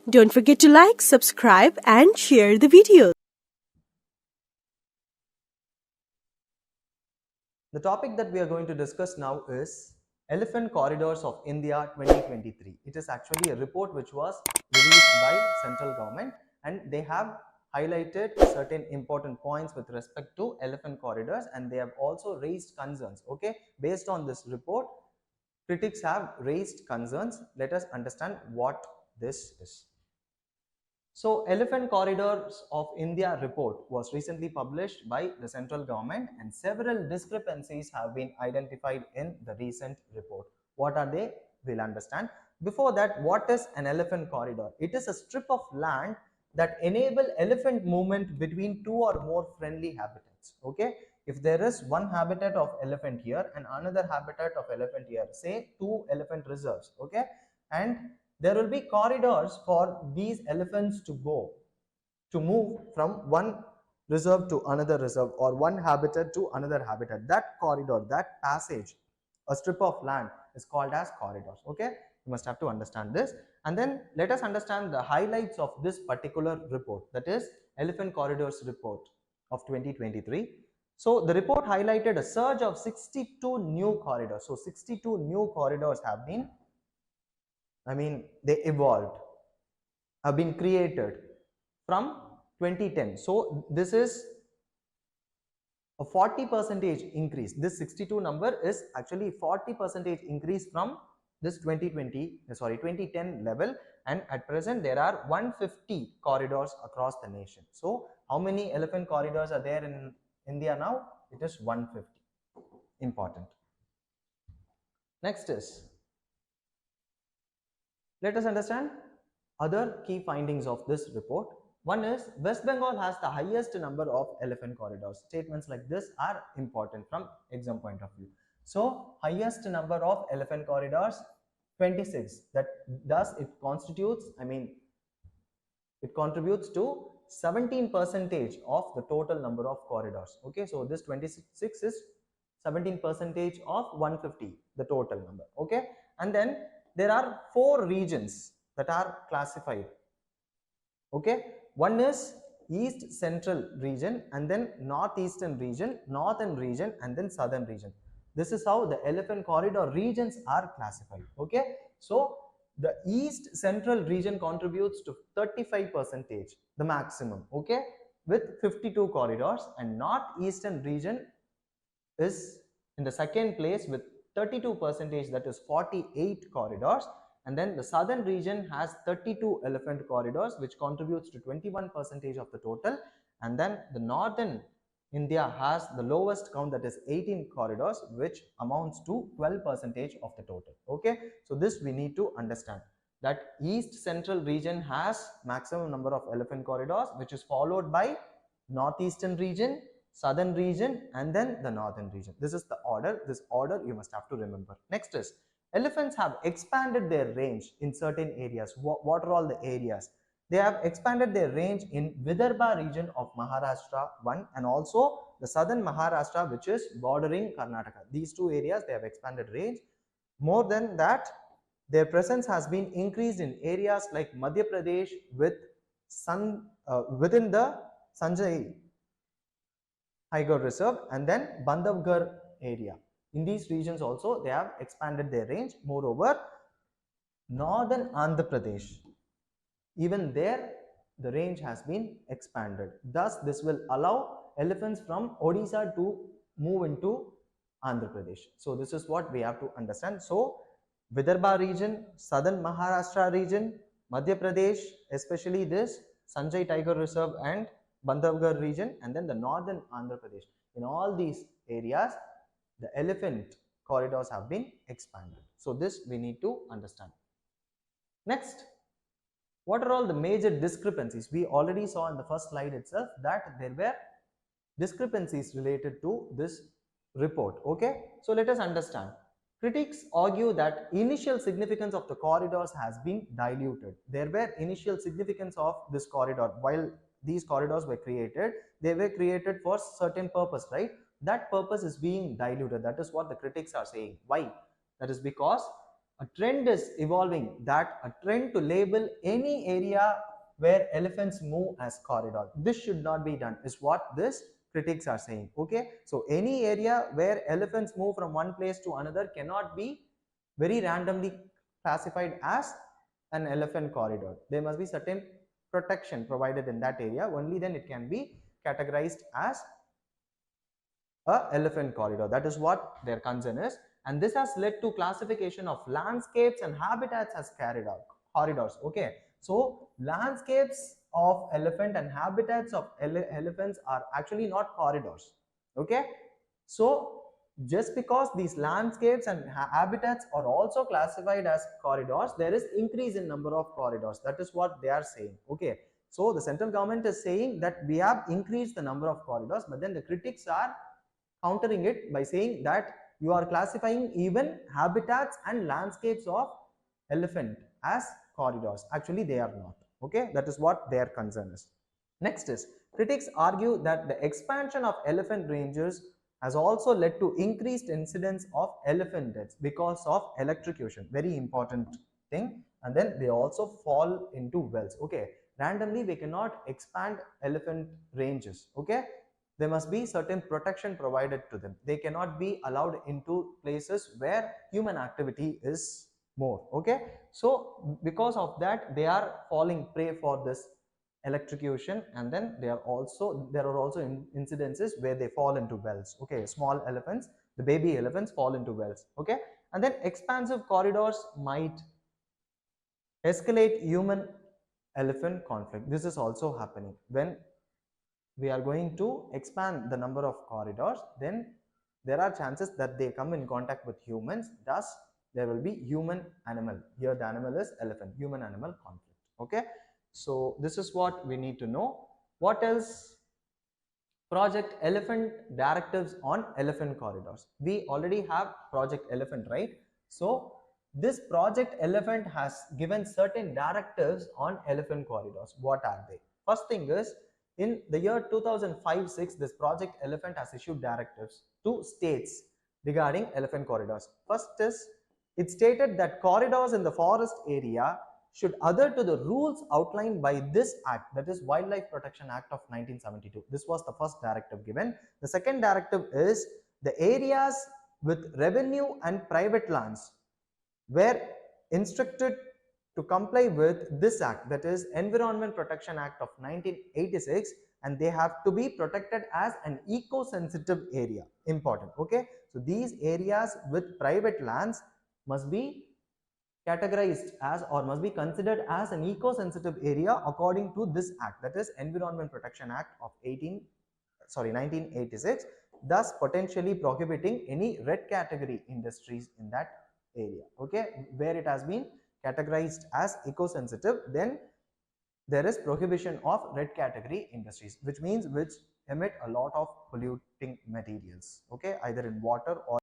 Don't forget to like, subscribe and share the video. The topic that we are going to discuss now is Elephant Corridors of India 2023. It is actually a report which was released by central government, and they have highlighted certain important points with respect to elephant corridors, and they have also raised concerns. Okay, based on this report, critics have raised concerns. Let us understand what this is. So, Elephant Corridors of India report was recently published by the central government, and several discrepancies have been identified in the recent report. What are they? We'll understand. Before that, what is an elephant corridor? It is a strip of land that enable elephant movement between two or more friendly habitats. Okay, if there is one habitat of elephant here and another habitat of elephant here, say two elephant reserves, okay, and there will be corridors for these elephants to move from one reserve to another reserve or one habitat to another habitat. That corridor, that passage, a strip of land is called as corridors. Okay, you must have to understand this. And then let us understand the highlights of this particular report, that is Elephant Corridors report of 2023. So the report highlighted a surge of 62 new corridors. So 62 new corridors have been, they evolved, have been created from 2010. So this is a 40% increase. This 62 number is actually 40% increase from this 2010 level, and at present there are 150 corridors across the nation. So how many elephant corridors are there in India now? It is 150. Important. Next is, let us understand other key findings of this report. One is West Bengal has the highest number of elephant corridors. Statements like this are important from exam point of view. So highest number of elephant corridors, 26. That thus it constitutes, it contributes to 17% of the total number of corridors. Okay, so this 26 is 17% of 150, the total number. Okay, and then there are 4 regions that are classified. Okay, one is East Central region, and then Northeastern region, Northern region, and then Southern region. This is how the elephant corridor regions are classified. Okay, so the East Central region contributes to 35%, the maximum. Okay, with 52 corridors, and Northeastern region is in the second place with 32%, that is 48 corridors. And then the southern region has 32 elephant corridors, which contributes to 21% of the total. And then the northern India has the lowest count, that is 18 corridors, which amounts to 12% of the total. Okay, so this we need to understand, that East Central region has maximum number of elephant corridors, which is followed by Northeastern region, Southern region, and then the Northern region. This is the order. This order you must have to remember. Next is, elephants have expanded their range in certain areas. What are all the areas? They have expanded their range in Vidarbha region of Maharashtra, one, and also the southern Maharashtra, which is bordering Karnataka. These two areas, they have expanded range. More than that, their presence has been increased in areas like Madhya Pradesh within the Sanjay Tiger Reserve, and then Bandhavgarh area. In these regions also they have expanded their range. Moreover, northern Andhra Pradesh, even there the range has been expanded. Thus this will allow elephants from Odisha to move into Andhra Pradesh. So this is what we have to understand. So Vidarbha region, southern Maharashtra region, Madhya Pradesh, especially this Sanjay Tiger Reserve and Bandhavgarh region, and then the northern Andhra Pradesh. In all these areas, the elephant corridors have been expanded. So this we need to understand. Next, what are all the major discrepancies? We already saw in the first slide itself that there were discrepancies related to this report. Okay, so let us understand. Critics argue that initial significance of the corridors has been diluted. There were initial significance of this corridor. While these corridors were created, they were created for certain purpose, right? That purpose is being diluted. That is what the critics are saying. Why? That is because a trend is evolving, that a trend to label any area where elephants move as corridor. This should not be done, is what this critics are saying. Okay, so any area where elephants move from one place to another cannot be very randomly classified as an elephant corridor. There must be certain protection provided in that area, only then it can be categorized as a elephant corridor. That is what their concern is, and this has led to classification of landscapes and habitats as corridors. Okay, so landscapes of elephant and habitats of elephants are actually not corridors. Okay, so just because these landscapes and habitats are also classified as corridors, there is increase in number of corridors. That is what they are saying. Okay, so the central government is saying that we have increased the number of corridors, but then the critics are countering it by saying that you are classifying even habitats and landscapes of elephant as corridors. Actually, they are not. Okay, that is what their concern is. Next is, critics argue that the expansion of elephant ranges has also led to increased incidence of elephant deaths because of electrocution. Very important thing. And then they also fall into wells. Okay, randomly we cannot expand elephant ranges. Okay, there must be certain protection provided to them. They cannot be allowed into places where human activity is more. Okay, so because of that they are falling prey for this electrocution, and then there are also incidences where they fall into wells. Okay, small elephants, the baby elephants fall into wells. Okay, and then expansive corridors might escalate human elephant conflict. This is also happening when we are going to expand the number of corridors, then there are chances that they come in contact with humans, thus there will be human animal. Here the animal is elephant, human animal conflict. Okay, so this is what we need to know. What else? Project Elephant directives on elephant corridors. We already have Project Elephant, right? So this Project Elephant has given certain directives on elephant corridors. What are they? First thing is, in the year 2005-06, this Project Elephant has issued directives to states regarding elephant corridors. First is, it stated that corridors in the forest area should adhere to the rules outlined by this act, that is Wildlife Protection Act of 1972. This was the first directive given. The second directive is, the areas with revenue and private lands were instructed to comply with this act, that is Environment Protection Act of 1986, and they have to be protected as an eco-sensitive area. Important. Okay, so these areas with private lands must be categorized as, or must be considered as, an eco-sensitive area according to this act, that is Environment Protection Act of 1986, thus potentially prohibiting any red category industries in that area. Okay, where it has been categorized as eco-sensitive, then there is prohibition of red category industries, which means which emit a lot of polluting materials. Okay, either in water or